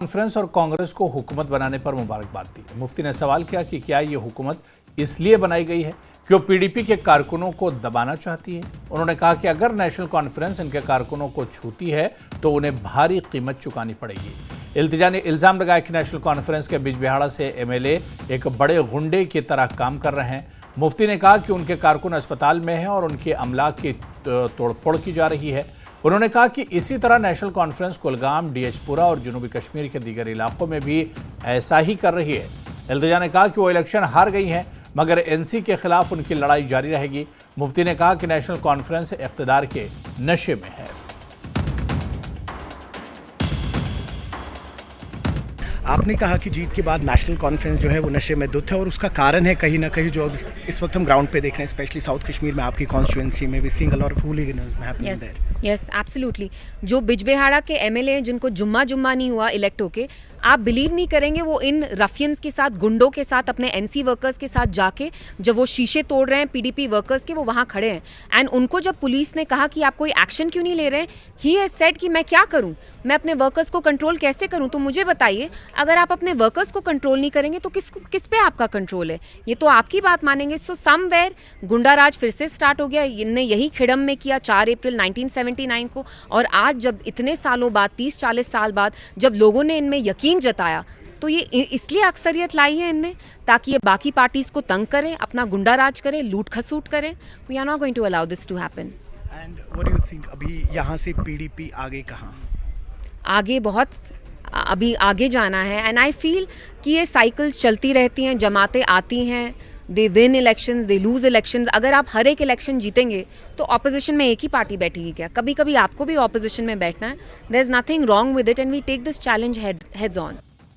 Conference और कांग्रेस को हुकूमत बनाने पर मुबारकबाद दी। मुफ्ती ने सवाल किया कि क्या ये हुकूमत इसलिए बनाई गई है कि वो पीडीपी के कारकुनों को दबाना चाहती है। उन्होंने कहा कि अगर नेशनल कॉन्फ्रेंस इनके कारकुनों को छूती है तो उन्हें भारी कीमत चुकानी पड़ेगी। इल्तिजा ने इल्ज़ाम लगाया कि नेशनल कॉन्फ्रेंस के बिजबिहाड़ा से एमएलए एक बड़े गुंडे की तरह काम कर रहे हैं। मुफ्ती ने कहा कि उनके कारकुन अस्पताल में हैं और उनके अमला की तोड़फोड़ की जा रही है। उन्होंने कहा कि इसी तरह नेशनल कॉन्फ्रेंस कुलगाम, डीएचपुरा और जनूबी कश्मीर के दीगर इलाकों में भी ऐसा ही कर रही है। इल्तिजा ने कहा कि वो इलेक्शन हार गई हैं मगर एनसी के खिलाफ उनकी लड़ाई जारी रहेगी। मुफ्ती ने कहा कि नेशनल कॉन्फ्रेंस इक़्तिदार के नशे में है। आपने कहा कि जीत के बाद नेशनल कॉन्फ्रेंस जो है वो नशे में धुत है और उसका कारण है कहीं ना कहीं जो इस वक्त हम ग्राउंड पे देख रहे हैं, स्पेशली साउथ कश्मीर में आपकी कॉन्स्टिट्यूंसी में भी seeing a lot of hooliganism happening there. Yes absolutely. जो बिजबिहाड़ा के एमएलए हैं जिनको जुम्मा नहीं हुआ इलेक्ट होके, आप बिलीव नहीं करेंगे वो इन रफियंस के साथ, गुंडों के साथ, अपने एनसी वर्कर्स के साथ जाके जब वो शीशे तोड़ रहे हैं पीडीपी वर्कर्स के, वो वहाँ खड़े हैं। एंड उनको जब पुलिस ने कहा कि आप कोई एक्शन क्यों नहीं ले रहे हैं, ही हैज सेड कि मैं क्या करूँ, मैं अपने वर्कर्स को कंट्रोल कैसे करूँ। तो मुझे बताइए, अगर आप अपने वर्कर्स को कंट्रोल नहीं करेंगे तो किस पे आपका कंट्रोल है? ये तो आपकी बात मानेंगे। सो समवेयर गुंडाराज फिर से स्टार्ट हो गया। इनने यही खिड़म में किया 4 अप्रैल 1979 को, और आज जब इतने सालों बाद, 30-40 साल बाद, जब लोगों ने इनमें यकीन जताया तो ये इसलिए अक्सरियत लाई है इनने ताकि ये बाकी पार्टीज को तंग करें, अपना गुंडाराज करें, लूट खसूट करें। We are not going to allow this to happen. And what do you think, अभी यहाँ से पीडीपी आगे कहाँ? आगे बहुत अभी आगे जाना है। एंड आई फील कि ये साइकिल्स चलती रहती हैं, जमातें आती हैं, they win elections, they lose elections. अगर आप हर एक इलेक्शन जीतेंगे तो ऑपोजिशन में एक ही पार्टी बैठेगी क्या? कभी कभी आपको भी ऑपोजिशन में बैठना है। There is nothing wrong with it and we take this challenge heads on.